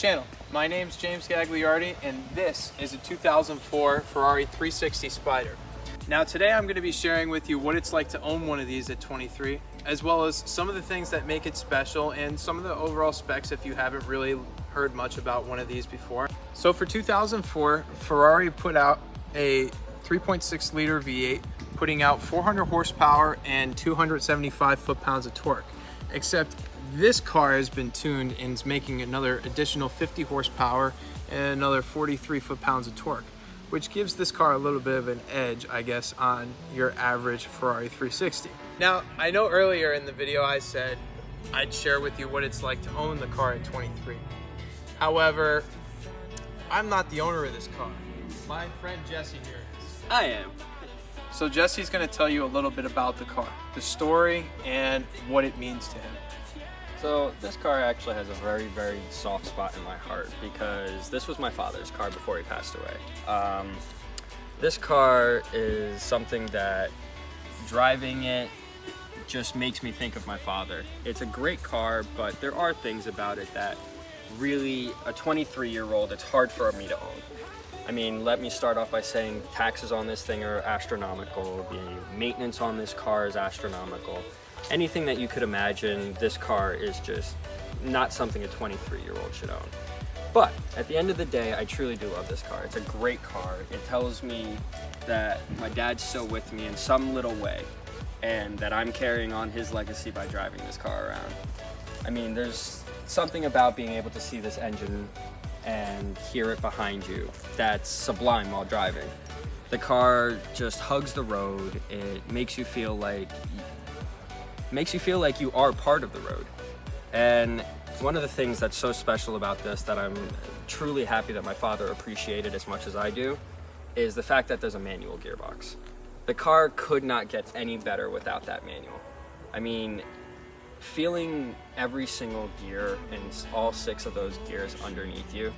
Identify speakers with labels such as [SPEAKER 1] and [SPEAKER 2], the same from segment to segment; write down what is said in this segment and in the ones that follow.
[SPEAKER 1] channel. My name's James Gagliardi and this is a 2004 Ferrari 360 Spyder. Now today I'm going to be sharing with you what it's like to own one of these at 23, as well as some of the things that make it special and some of the overall specs if you haven't really heard much about one of these before. So for 2004, Ferrari put out a 3.6 liter V8, putting out 400 horsepower and 275 foot-pounds of torque. Except this car has been tuned and is making another additional 50 horsepower and another 43 foot-pounds of torque, which gives this car a little bit of an edge, I guess, on your average Ferrari 360. Now, I know earlier in the video I said I'd share with you what it's like to own the car at 23. However, I'm not the owner of this car. My friend Jesse here is.
[SPEAKER 2] I am.
[SPEAKER 1] So Jesse's gonna tell you a little bit about the car, the story, and what it means to him.
[SPEAKER 2] So this car actually has a very, very soft spot in my heart because this was my father's car before he passed away. This car is something that driving it just makes me think of my father. It's a great car, but there are things about it that really, a 23-year-old, it's hard for me to own. I mean, let me start off by saying taxes on this thing are astronomical. The maintenance on this car is astronomical. Anything that you could imagine, this car is just not something a 23-year-old should own. But at the end of the day, I truly do love this car. It's a great car. It tells me that my dad's still with me in some little way and that I'm carrying on his legacy by driving this car around. I mean, there's something about being able to see this engine and hear it behind you that's sublime while driving. The car just hugs the road. It makes you feel like you are part of the road. And one of the things that's so special about this that I'm truly happy that my father appreciated as much as I do is the fact that there's a manual gearbox. The car could not get any better without that manual. I mean, feeling every single gear and all 6 of those gears underneath you,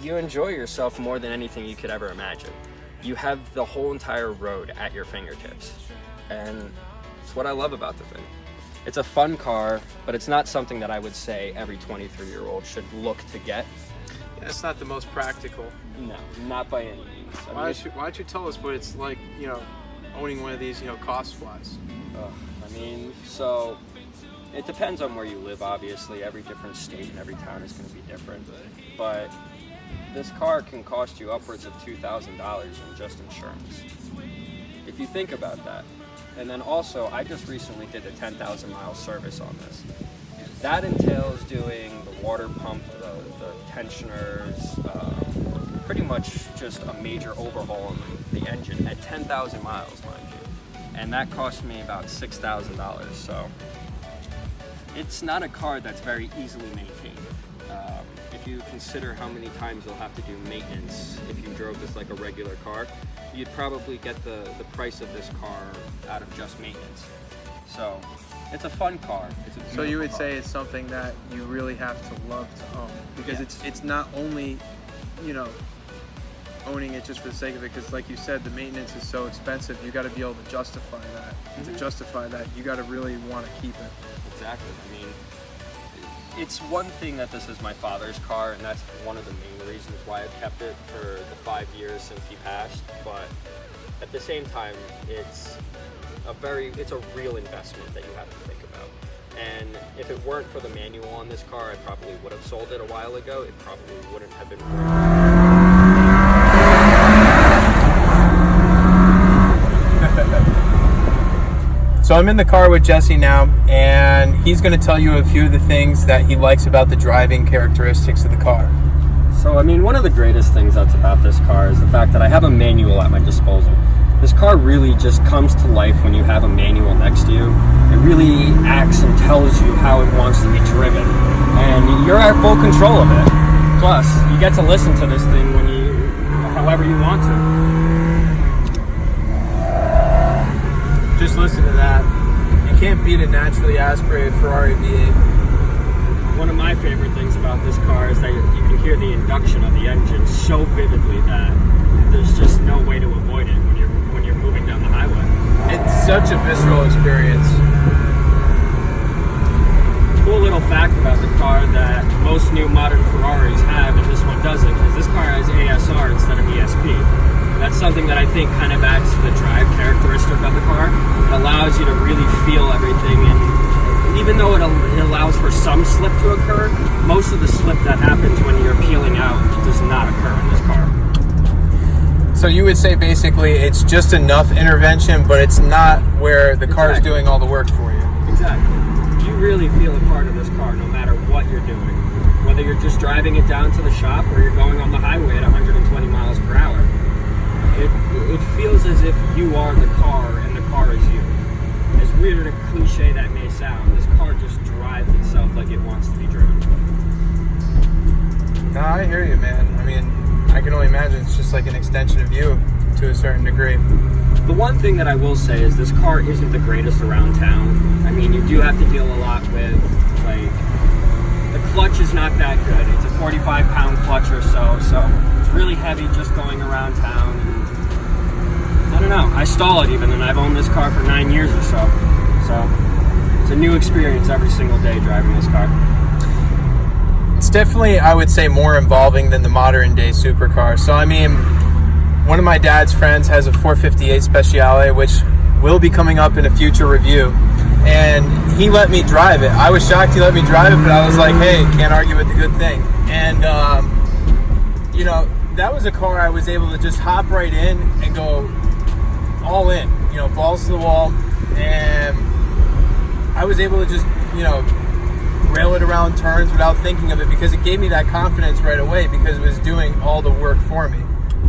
[SPEAKER 2] you enjoy yourself more than anything you could ever imagine. You have the whole entire road at your fingertips. And it's what I love about the thing. It's a fun car, but it's not something that I would say every 23-year-old should look to get.
[SPEAKER 1] Yeah, it's not the most practical.
[SPEAKER 2] No, not by any means.
[SPEAKER 1] Why don't you tell us what it's like, owning one of these, cost-wise?
[SPEAKER 2] I mean, so it depends on where you live, obviously. Every different state and every town is going to be different. But this car can cost you upwards of $2,000 in just insurance. If you think about that. And then also, I just recently did a 10,000 mile service on this. That entails doing the water pump, the tensioners, pretty much just a major overhaul on the engine at 10,000 miles, mind you. And that cost me about $6,000. So it's not a car that's very easily maintained. If you consider how many times you'll have to do maintenance if you drove this like a regular car, you'd probably get the price of this car out of just maintenance. So it's a fun car.
[SPEAKER 1] So you would say it's something that you really have to love to own, because
[SPEAKER 2] yes.
[SPEAKER 1] it's not only, owning it just for the sake of it, because like you said, the maintenance is so expensive. You got to be able to justify that. Mm-hmm. To justify that, you got to really want to keep it.
[SPEAKER 2] Exactly. I mean, it's one thing that this is my father's car, and that's one of the main reasons why I've kept it for the 5 years since he passed. But at the same time, it's a real investment that you have to think about. And if it weren't for the manual on this car, I probably would have sold it a while ago. It probably wouldn't have been
[SPEAKER 1] So I'm in the car with Jesse now, and he's going to tell you a few of the things that he likes about the driving characteristics of the car.
[SPEAKER 2] So, I mean, one of the greatest things that's about this car is the fact that I have a manual at my disposal. This car really just comes to life when you have a manual next to you. It really acts and tells you how it wants to be driven, and you're at full control of it. Plus, you get to listen to this thing however you want to.
[SPEAKER 1] Just listen to that. You can't beat a naturally aspirated Ferrari V8.
[SPEAKER 2] One of my favorite things about this car is that you can hear the induction of the engine so vividly that there's just no way to avoid it when you're moving down the highway.
[SPEAKER 1] It's such a visceral experience.
[SPEAKER 2] Cool little fact about the car that most new modern Ferraris have, and this one doesn't, is this car has ASR instead of ESP. That's something that I think kind of adds to the drive characteristic of the car. It allows you to really feel everything, and even though it allows for some slip to occur, most of the slip that happens when you're peeling out does not occur in this car.
[SPEAKER 1] So you would say basically it's just enough intervention, but it's not where the car is doing all the work for you.
[SPEAKER 2] Exactly. You really feel a part of this car no matter what you're doing. Whether you're just driving it down to the shop or you're going on the highway at 120 miles per hour. It feels as if you are the car and the car is you. As weird and cliche that may sound, this car just drives itself like it wants to be driven.
[SPEAKER 1] No, I hear you, man. I mean, I can only imagine it's just like an extension of you to a certain degree.
[SPEAKER 2] The one thing that I will say is this car isn't the greatest around town. I mean, you do have to deal a lot with, like, the clutch is not that good. It's a 45-pound clutch or so it's really heavy just going around town. And I don't know. I stall it even, and I've owned this car for 9 years or so. So it's a new experience every single day driving this car.
[SPEAKER 1] It's definitely, I would say, more involving than the modern day supercar. So, I mean, one of my dad's friends has a 458 Speciale, which will be coming up in a future review. And he let me drive it. I was shocked he let me drive it, but I was like, hey, can't argue with the good thing. And, you know, that was a car I was able to just hop right in and go all in, you know, balls to the wall. And I was able to just, you know, rail it around turns without thinking of it, because it gave me that confidence right away because it was doing all the work for me.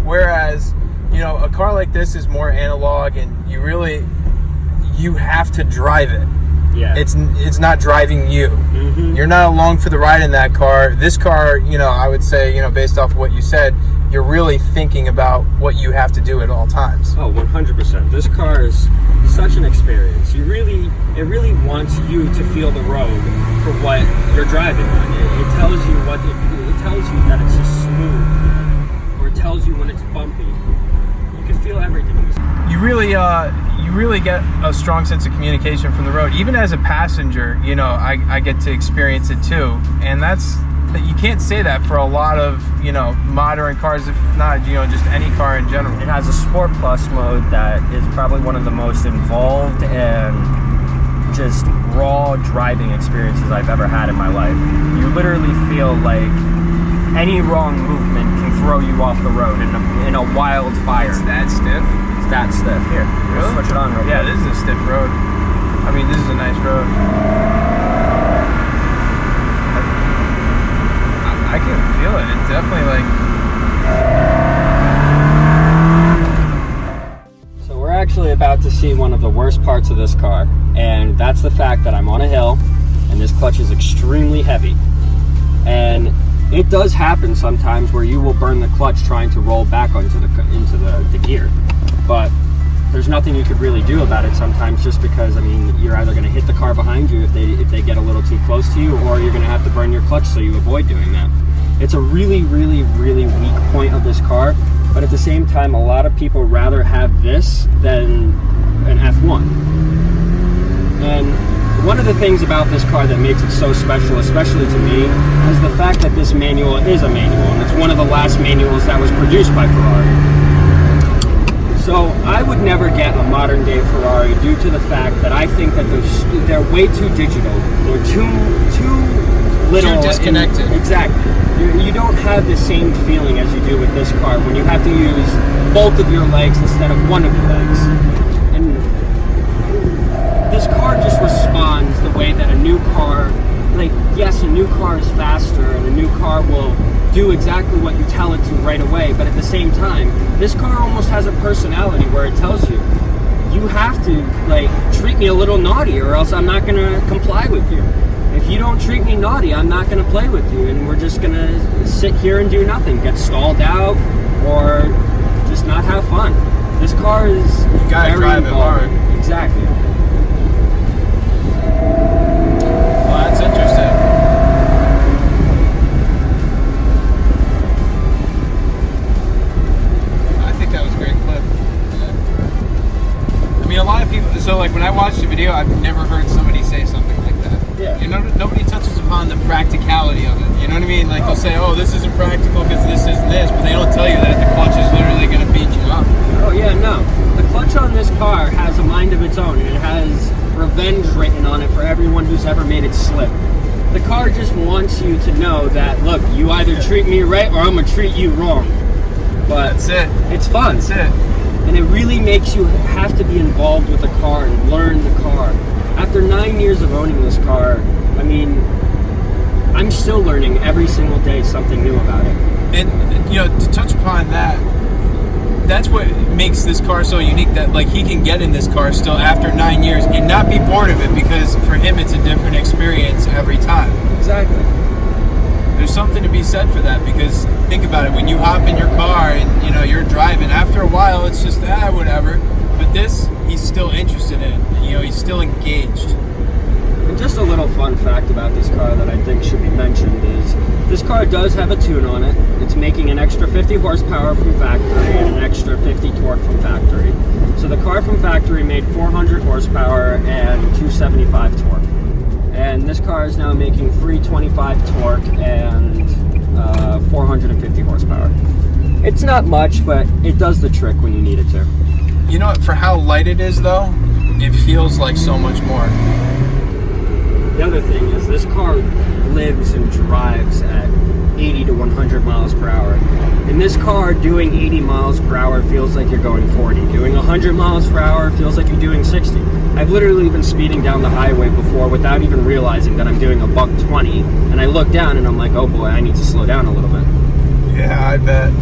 [SPEAKER 1] Whereas, you know, a car like this is more analog, and you have to drive it.
[SPEAKER 2] Yeah.
[SPEAKER 1] It's not driving you. Mm-hmm. You're not along for the ride in that car. This car, you know, I would say, you know, based off of what you said, you're really thinking about what you have to do at all times.
[SPEAKER 2] Oh, 100%. This car is such an experience. It really wants you to feel the road for what you're driving on. It tells you it tells you that it's just smooth, or it tells you when it's bumpy. You can feel everything in this car.
[SPEAKER 1] You really get a strong sense of communication from the road. Even as a passenger, you know, I get to experience it too, and you can't say that for a lot of, you know, modern cars, if not, you know, just any car in general.
[SPEAKER 2] It has a Sport Plus mode that is probably one of the most involved and just raw driving experiences I've ever had in my life. You literally feel like any wrong movement can throw you off the road in a wildfire.
[SPEAKER 1] It's that stiff?
[SPEAKER 2] It's that stiff. Here,
[SPEAKER 1] really?
[SPEAKER 2] Switch it on real quick.
[SPEAKER 1] Yeah, this is a stiff road. I mean, this is a nice road. I can feel it. It's definitely like...
[SPEAKER 2] So we're actually about to see one of the worst parts of this car, and that's the fact that I'm on a hill, and this clutch is extremely heavy. And it does happen sometimes where you will burn the clutch trying to roll back into the gear. But there's nothing you could really do about it sometimes, just because, I mean, you're either going to hit the car behind you if they get a little too close to you, or you're going to have to burn your clutch, so you avoid doing that. It's a really, really, really weak point of this car, but at the same time, a lot of people rather have this than an F1. And one of the things about this car that makes it so special, especially to me, is the fact that this manual is a manual, and it's one of the last manuals that was produced by Ferrari. So I would never get a modern day Ferrari due to the fact that I think that they're way too digital. They're too little.
[SPEAKER 1] Too disconnected.
[SPEAKER 2] Exactly. You don't have the same feeling as you do with this car when you have to use both of your legs instead of one of your legs. And this car just responds the way that a new car, like, yes, a new car is faster and a new car will do exactly what you tell it to right away, but at the same time, this car almost has a personality where it tells you, you have to, like, treat me a little naughty or else I'm not going to comply with you. If you don't treat me naughty, I'm not going to play with you, and we're just going to sit here and do nothing, get stalled out, or just not have fun. This car is
[SPEAKER 1] you gotta drive it hard.
[SPEAKER 2] Exactly.
[SPEAKER 1] Well, that's interesting. I think that was a great clip. I mean, a lot of people, so like when I watched the video, I've never heard somebody say something like that.
[SPEAKER 2] Yeah.
[SPEAKER 1] You know, nobody touches upon the practicality of it. You know what I mean? Like they'll say, "Oh, this isn't practical because this isn't this," but they don't tell you that the clutch is literally going to beat you up.
[SPEAKER 2] Oh yeah, no. The clutch on this car has a mind of its own, and it has revenge written on it for everyone who's ever made it slip. The car just wants you to know that, look, you either treat me right or I'm gonna treat you wrong. But
[SPEAKER 1] that's it.
[SPEAKER 2] It's fun.
[SPEAKER 1] That's it.
[SPEAKER 2] And it really makes you have to be involved with the car and learn the car. After 9 years of owning this car, I mean, I'm still learning every single day something new about it.
[SPEAKER 1] And, you know, to touch upon that, that's what makes this car so unique, that like he can get in this car still after 9 years and not be bored of it, because for him it's a different experience every time.
[SPEAKER 2] Exactly.
[SPEAKER 1] There's something to be said for that, because think about it, when you hop in your car and, you know, you're driving, after a while it's just whatever, but this he's still interested in, you know, he's still engaged.
[SPEAKER 2] And just a little fun fact about this car that I think should be mentioned is this car does have a tune on it. It's making an extra 50 horsepower from factory and an extra 50 torque from factory. So the car from factory made 400 horsepower and 275 torque. And this car is now making 325 torque and 450 horsepower. It's not much, but it does the trick when you need it to.
[SPEAKER 1] You know what, for how light it is though, it feels like so much more.
[SPEAKER 2] The other thing is this car lives and drives at 80 to 100 miles per hour. In this car, doing 80 miles per hour feels like you're going 40. Doing 100 miles per hour feels like you're doing 60. I've literally been speeding down the highway before without even realizing that I'm doing a buck 20, and I look down and I'm like, oh boy, I need to slow down a little bit.
[SPEAKER 1] Yeah, I bet.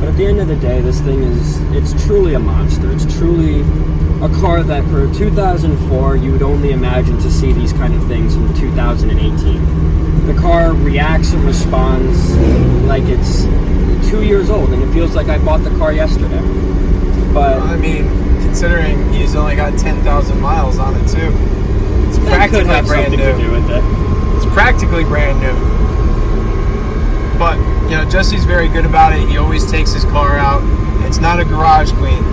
[SPEAKER 2] At the end of the day, this thing it's truly a monster. It's truly a car that for 2004, you would only imagine to see these kind of things in 2018. The car reacts and responds like it's 2 years old, and it feels like I bought the car yesterday. But
[SPEAKER 1] I mean, considering he's only got 10,000 miles on it too, it's practically
[SPEAKER 2] could have
[SPEAKER 1] brand
[SPEAKER 2] something
[SPEAKER 1] new.
[SPEAKER 2] to do with it.
[SPEAKER 1] It's practically brand new. But, you know, Jesse's very good about it. He always takes his car out. It's not a garage queen.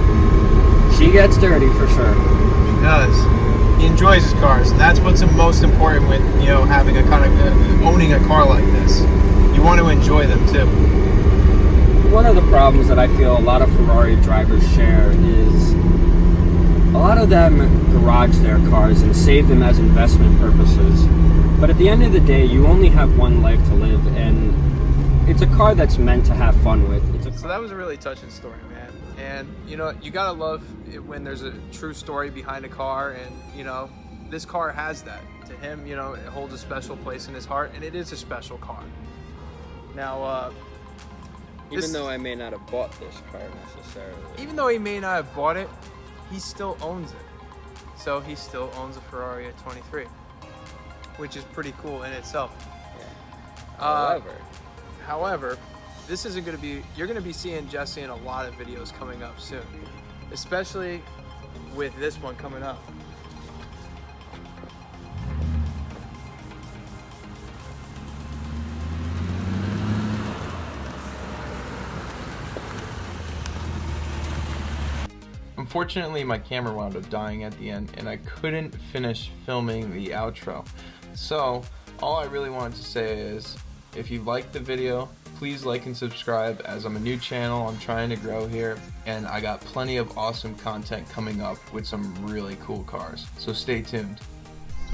[SPEAKER 2] She gets dirty for sure.
[SPEAKER 1] He does. He enjoys his cars, and that's what's most important with, you know, having a kind of owning a car like this. You want to enjoy them too.
[SPEAKER 2] One of the problems that I feel a lot of Ferrari drivers share is a lot of them garage their cars and save them as investment purposes. But at the end of the day, you only have one life to live, and it's a car that's meant to have fun with.
[SPEAKER 1] So that was a really touching story, man. And, you know, you gotta love it when there's a true story behind a car, and, you know, this car has that. To him, you know, it holds a special place in his heart, and it is a special car. Now,
[SPEAKER 2] Even though I may not have bought this car necessarily.
[SPEAKER 1] Even though he may not have bought it, he still owns it. So he still owns a Ferrari at 23, which is pretty cool in itself.
[SPEAKER 2] Yeah.
[SPEAKER 1] However, this isn't going to be, you're going to be seeing Jesse in a lot of videos coming up soon, especially with this one coming up. Unfortunately, my camera wound up dying at the end, and I couldn't finish filming the outro. So, all I really wanted to say is, if you liked the video, please like and subscribe, as I'm a new channel, I'm trying to grow here, and I got plenty of awesome content coming up with some really cool cars. So stay tuned.